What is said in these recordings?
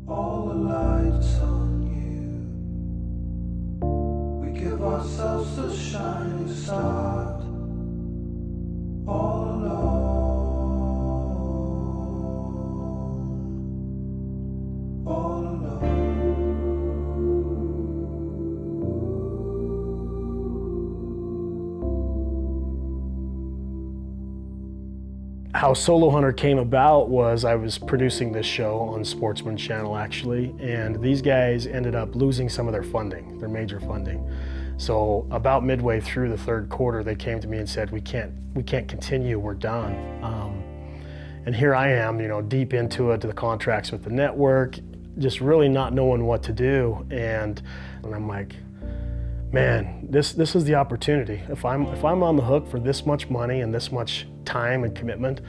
All the lights on you. We give ourselves a shining start. All alone. All alone. How Solo Hunter came about was I was producing this show on Sportsman Channel actually, and these guys ended up losing some of their funding, their major funding. So about midway through the third quarter, they came to me and said, we can't continue, we're done. And here I am, you know, deep into it, to the contracts with the network, just really not knowing what to do. And I'm like, man, this is the opportunity. If I'm on the hook for this much money and this much time and commitment,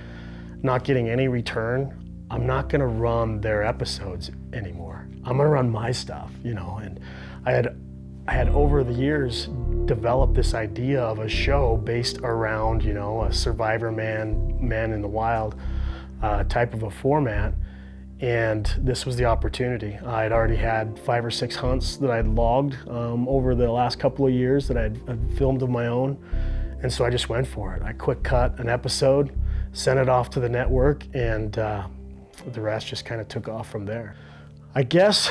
not getting any return, I'm not gonna run their episodes anymore. I'm gonna run my stuff, you know. And I had over the years developed this idea of a show based around, you know, a Survivor man in the wild type of a format. And this was the opportunity. I'd already had 5 or 6 hunts that I'd logged over the last couple of years that I'd filmed of my own. And so I just went for it. I quick cut an episode, sent it off to the network, and the rest just kind of took off from there. I guess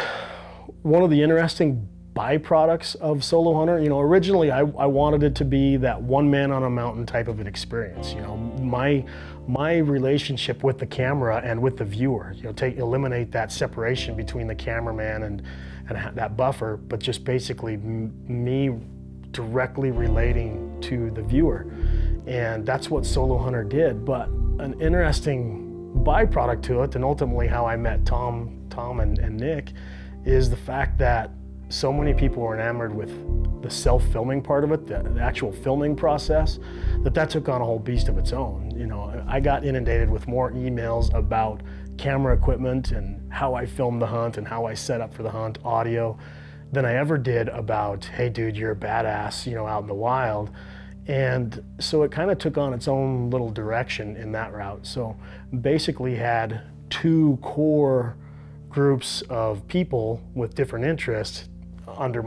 one of the interesting byproducts of Solo Hunter, you know, originally I wanted it to be that one man on a mountain type of an experience. You know, my relationship with the camera and with the viewer, you know, eliminate that separation between the cameraman and that buffer, but just basically me directly relating to the viewer. And that's what Solo Hunter did. But an interesting byproduct to it, and ultimately how I met Tom and Nick, is the fact that so many people were enamored with the self-filming part of it, the actual filming process, that took on a whole beast of its own. You know, I got inundated with more emails about camera equipment and how I filmed the hunt and how I set up for the hunt, audio, than I ever did about, hey dude, you're a badass, you know, out in the wild. And so it kind of took on its own little direction in that route. So basically had 2 core groups of people with different interests under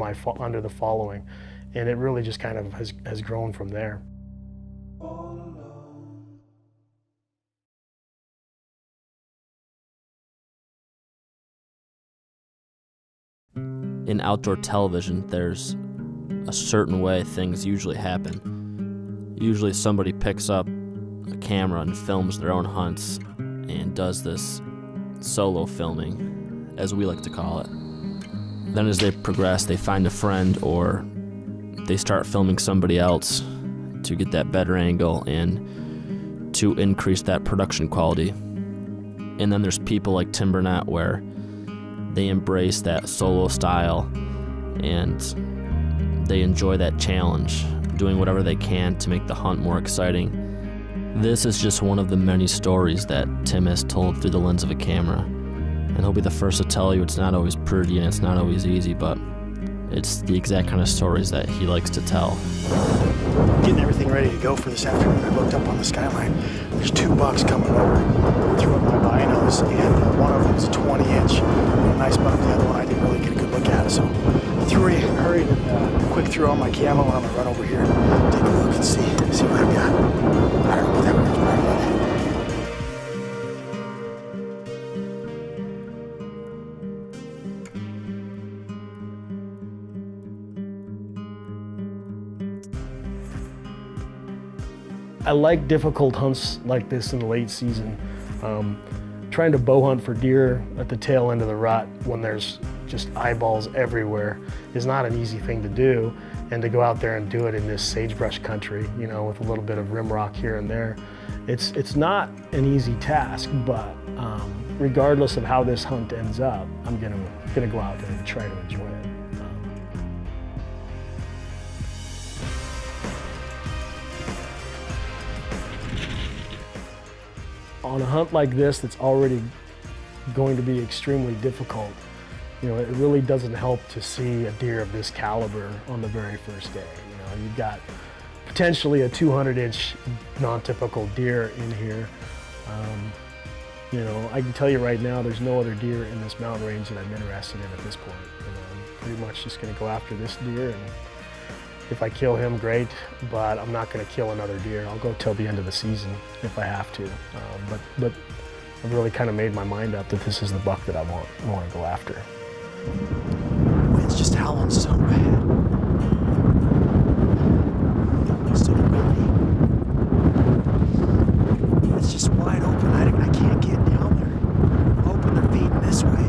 the following, and it really just kind of has grown from there. In outdoor television, there's a certain way things usually happen. Usually somebody picks up a camera and films their own hunts and does this solo filming, as we like to call it. Then as they progress, they find a friend or they start filming somebody else to get that better angle and to increase that production quality. And then there's people like Tim Burnett where they embrace that solo style and they enjoy that challenge, doing whatever they can to make the hunt more exciting. This is just one of the many stories that Tim has told through the lens of a camera. And he'll be the first to tell you it's not always pretty and it's not always easy, but it's the exact kind of stories that he likes to tell. Getting everything ready to go for this afternoon, I looked up on the skyline. There's 2 bucks coming over. Threw up my binos, and one of them is a 20-inch. A nice buck. The other one I didn't really get a good look at. So I hurried and quick threw on my camo, and I'm gonna run over here, take a look and see what I've got. I don't know if that was part of it. I like difficult hunts like this in the late season. Trying to bow hunt for deer at the tail end of the rut when there's just eyeballs everywhere is not an easy thing to do. And to go out there and do it in this sagebrush country, you know, with a little bit of rim rock here and there, it's not an easy task, but regardless of how this hunt ends up, I'm gonna go out there and try to enjoy it. On a hunt like this that's already going to be extremely difficult, you know, it really doesn't help to see a deer of this caliber on the very first day. You know, you've got potentially a 200-inch non-typical deer in here. You know, I can tell you right now, there's no other deer in this mountain range that I'm interested in at this point. You know, I'm pretty much just going to go after this deer, and if I kill him, great, but I'm not going to kill another deer. I'll go till the end of the season if I have to. But I've really kind of made my mind up that this is the buck that I want to go after. Wind's just howling so bad. It's so windy. It's just wide open. I can't get down there. I'm hoping they're feeding this way.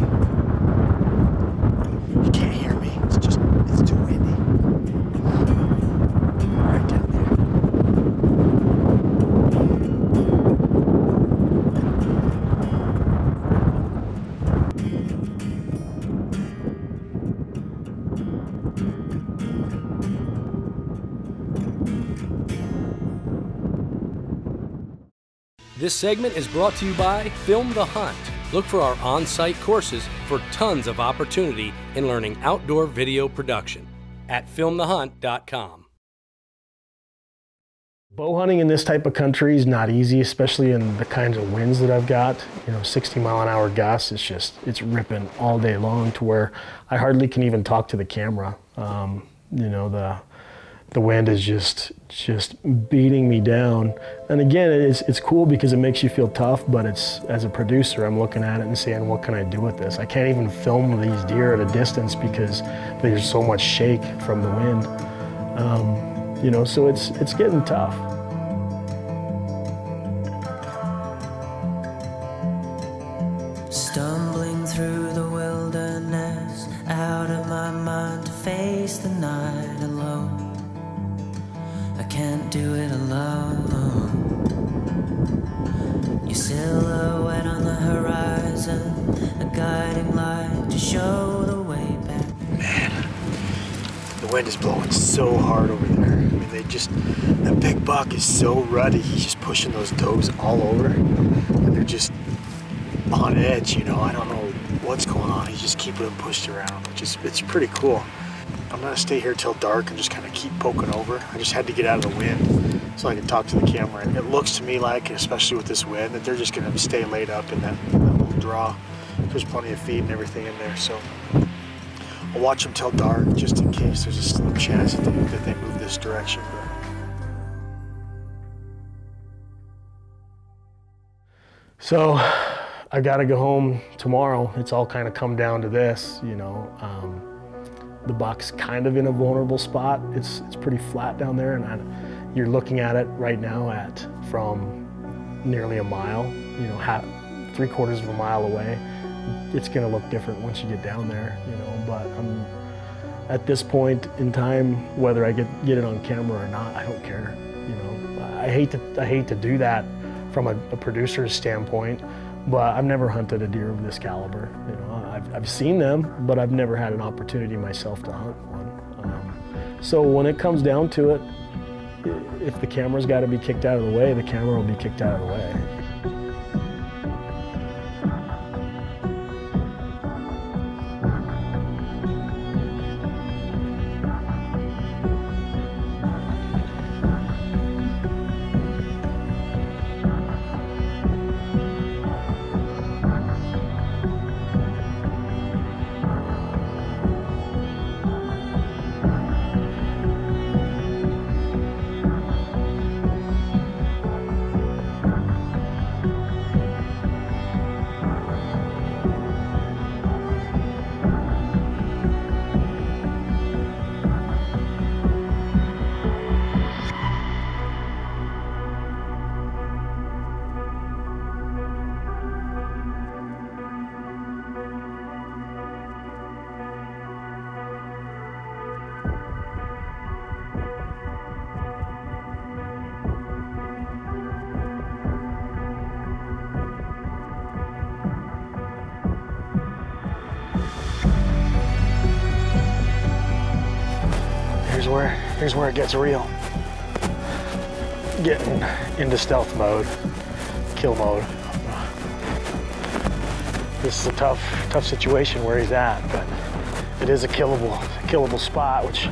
You can't hear me. It's too windy. Right down there. This segment is brought to you by Film the Hunt. Look for our on-site courses for tons of opportunity in learning outdoor video production at filmthehunt.com. Bow hunting in this type of country is not easy, especially in the kinds of winds that I've got. You know, 60-mile-an-hour gusts, it's ripping all day long to where I hardly can even talk to the camera. You know, the wind is just beating me down. And again, it's cool because it makes you feel tough, but as a producer, I'm looking at it and saying, what can I do with this? I can't even film these deer at a distance because there's so much shake from the wind. You know, so it's getting tough. Stumbling through the wilderness, out of my mind to face the night alone. I can't do it alone. Your silhouette on the horizon, a guiding light to show the way back. Man, the wind is blowing so hard over there. I mean, that big buck is so ruddy. He's just pushing those does all over, and they're just on edge, you know. I don't know what's going on. He's just keeping them pushed around, it's pretty cool. I'm gonna stay here till dark and just kind of keep poking over. I just had to get out of the wind so I can talk to the camera. And it looks to me like, especially with this wind, that they're just gonna stay laid up in that little draw. There's plenty of feed and everything in there, so I'll watch them till dark just in case there's a slim chance that they move this direction. So I gotta go home tomorrow. It's all kind of come down to this, you know. The buck's kind of in a vulnerable spot. It's pretty flat down there, and you're looking at it right now from nearly a mile, you know, 3/4 of a mile away. It's gonna look different once you get down there, you know, but at this point in time, whether I get it on camera or not, I don't care, you know. I hate to do that from a producer's standpoint, but I've never hunted a deer of this caliber, you know. I've seen them, but I've never had an opportunity myself to hunt one. So when it comes down to it, if the camera's got to be kicked out of the way, the camera will be kicked out of the way. Here's where it gets real. Getting into stealth mode, kill mode. This is a tough situation where he's at, but it is a killable spot, which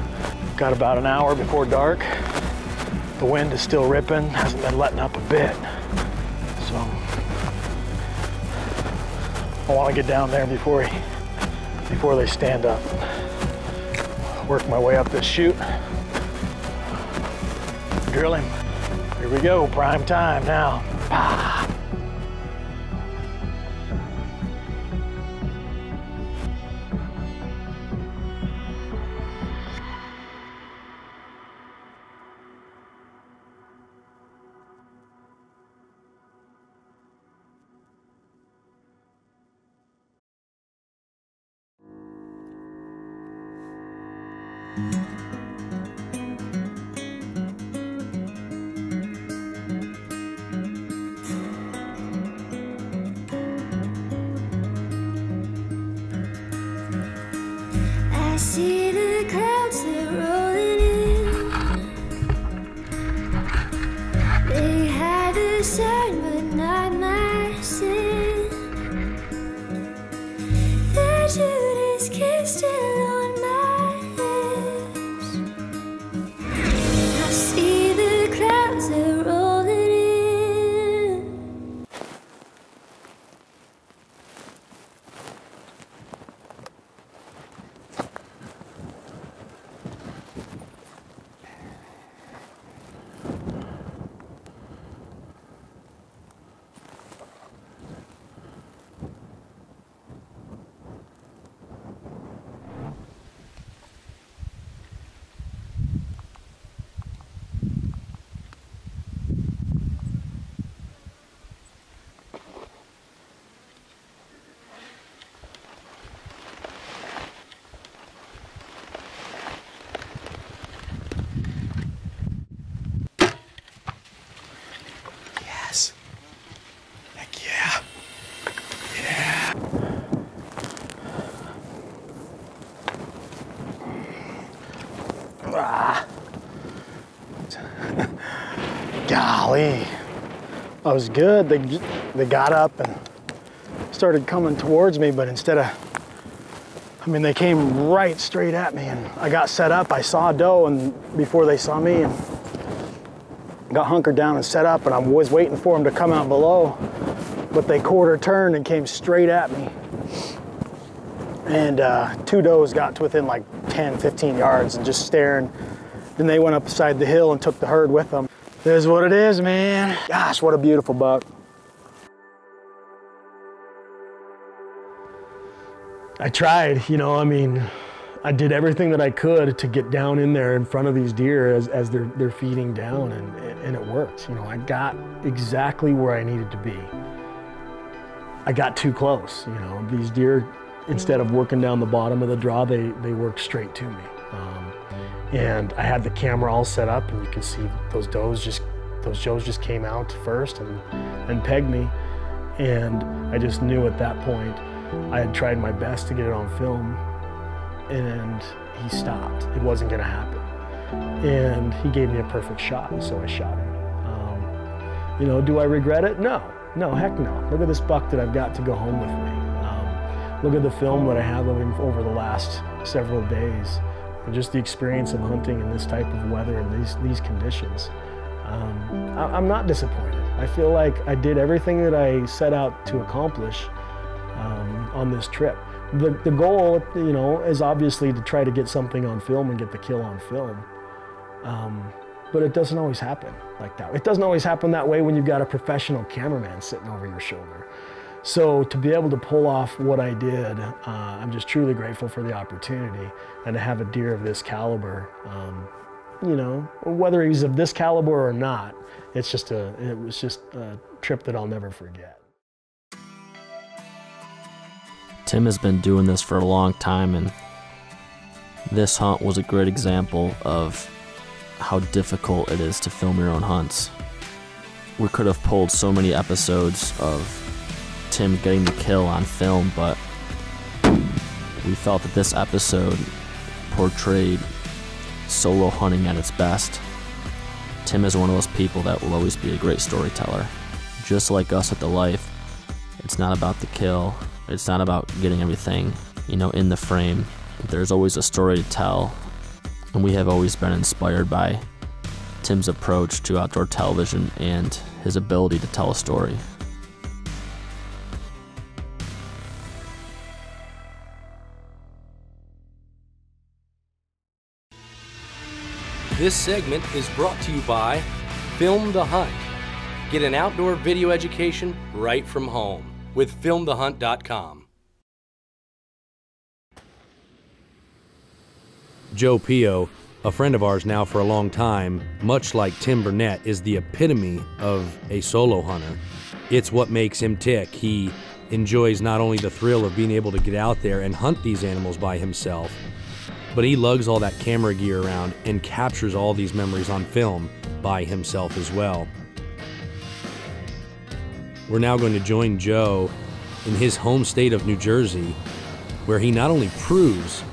got about an hour before dark. The wind is still ripping, hasn't been letting up a bit. So I want to get down there before they stand up. Work my way up this chute. Drill him. Here we go, prime time now. Ah. I see the clouds, they're rolling in. They hide the sun, but not my sin. The Judas kiss still on my lips. I see the clouds, they're rolling in. Yes. Heck yeah. Yeah. Ah. Golly. That was good. They got up and started coming towards me, but instead of, they came right straight at me, and I got set up. I saw doe and before they saw me, and got hunkered down and set up, and I was waiting for them to come out below, but they quarter turned and came straight at me. And two does got to within like 10, 15 yards and just staring. Then they went up beside the hill and took the herd with them. This is what it is, man. Gosh, what a beautiful buck. I tried, I did everything that I could to get down in there in front of these deer as they're feeding down, and it worked. I got exactly where I needed to be. I got too close. These deer, instead of working down the bottom of the draw, they worked straight to me. And I had the camera all set up, and you can see those does just came out first and pegged me. And I just knew at that point I had tried my best to get it on film, and he stopped. It wasn't gonna happen. And he gave me a perfect shot, so I shot him. Do I regret it? No, heck no. Look at this buck that I've got to go home with me. Look at the film that I have of him over the last several days. And just the experience of hunting in this type of weather and these conditions. I'm not disappointed. I feel like I did everything that I set out to accomplish on this trip. The goal, is obviously to try to get something on film and get the kill on film. But it doesn't always happen like that. It doesn't always happen that way when you've got a professional cameraman sitting over your shoulder. So to be able to pull off what I did, I'm just truly grateful for the opportunity, and to have a deer of this caliber, whether he's of this caliber or not, it was just a trip that I'll never forget. Tim has been doing this for a long time, and this hunt was a great example of how difficult it is to film your own hunts. We could have pulled so many episodes of Tim getting the kill on film, but we felt that this episode portrayed solo hunting at its best. Tim is one of those people that will always be a great storyteller. Just like us at The Life, it's not about the kill, it's not about getting everything, in the frame. There's always a story to tell, and we have always been inspired by Tim's approach to outdoor television and his ability to tell a story. This segment is brought to you by Film the Hunt. Get an outdoor video education right from home with filmthehunt.com. Joe Pio, a friend of ours now for a long time, much like Tim Burnett, is the epitome of a solo hunter. It's what makes him tick. He enjoys not only the thrill of being able to get out there and hunt these animals by himself, but he lugs all that camera gear around and captures all these memories on film by himself as well. We're now going to join Joe in his home state of New Jersey, where he not only proves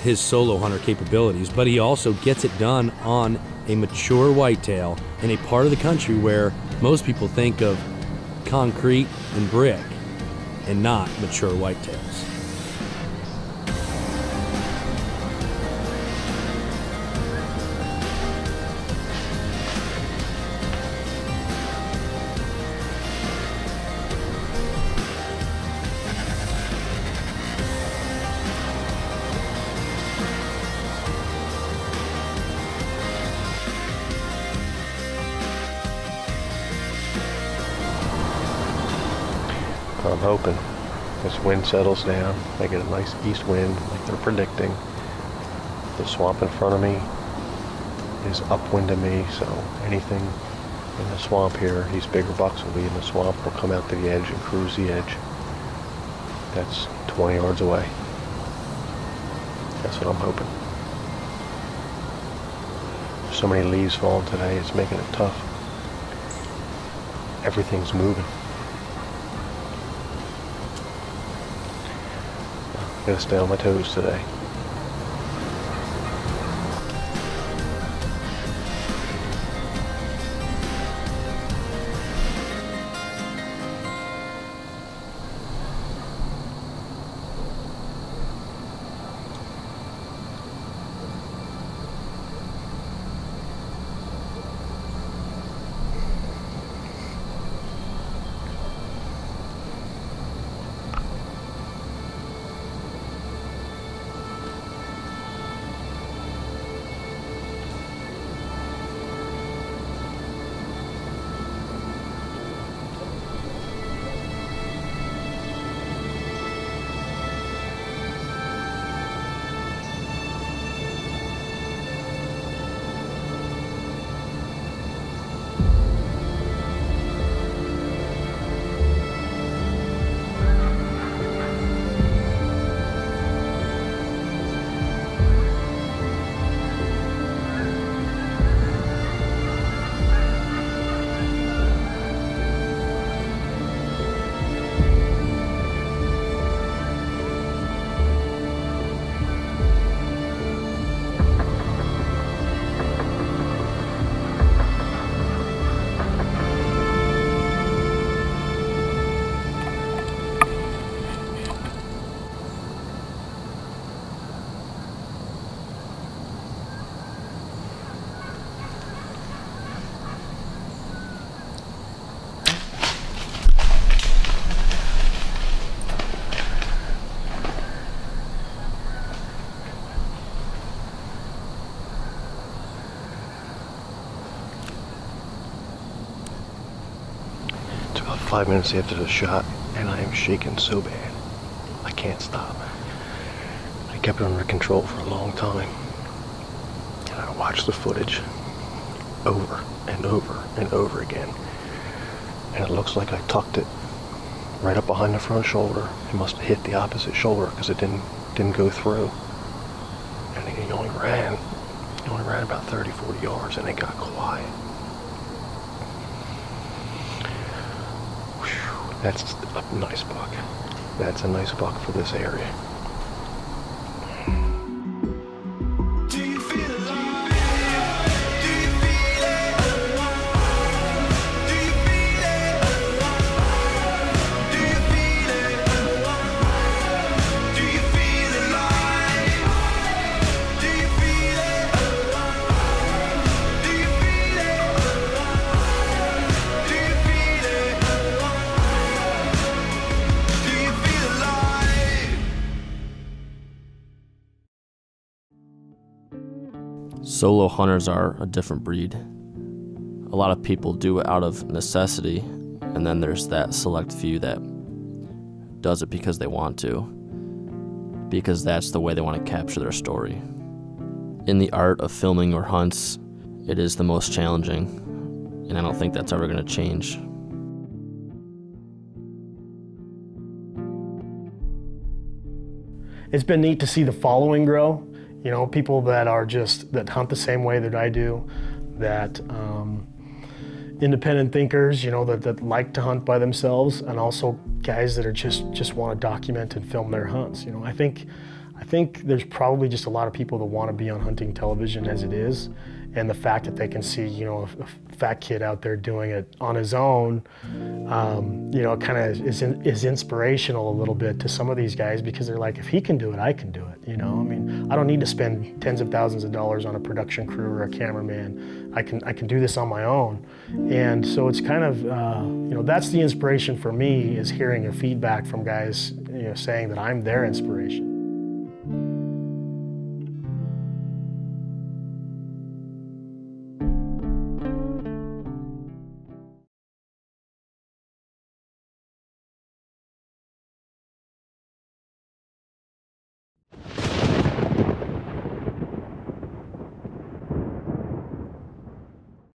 his solo hunter capabilities, but he also gets it done on a mature whitetail in a part of the country where most people think of concrete and brick and not mature whitetails. I'm hoping this wind settles down. I get a nice east wind like they're predicting. The swamp in front of me is upwind of me, so anything in the swamp here, these bigger bucks will be in the swamp, will come out to the edge and cruise the edge. That's 20 yards away. That's what I'm hoping. So many leaves falling today, it's making it tough. Everything's moving. Gotta stay on my toes today. It's about 5 minutes after the shot, and I am shaking so bad. I can't stop. I kept it under control for a long time. And I watched the footage over and over and over again. And it looks like I tucked it right up behind the front shoulder. It must have hit the opposite shoulder because it didn't go through. And he only ran about 30, 40 yards, and it got quiet. Whew, that's a nice buck. That's a nice buck for this area. Solo hunters are a different breed. A lot of people do it out of necessity, and then there's that select few that does it because they want to, because that's the way they want to capture their story. In the art of filming your hunts, it is the most challenging, and I don't think that's ever going to change. It's been neat to see the following grow. You know, people that hunt the same way that I do, that independent thinkers, you know, that like to hunt by themselves, and also guys that are just want to document and film their hunts. You know, I think there's probably just a lot of people that want to be on hunting television as it is, and the fact that they can see, you know, a fat kid out there doing it on his own, you know, it kind of is inspirational a little bit to some of these guys, because they're like, if he can do it, I can do it. You know, I mean, I don't need to spend tens of thousands of dollars on a production crew or a cameraman. I can do this on my own. And so it's kind of, you know, that's the inspiration for me, is hearing a feedback from guys, you know, saying that I'm their inspiration.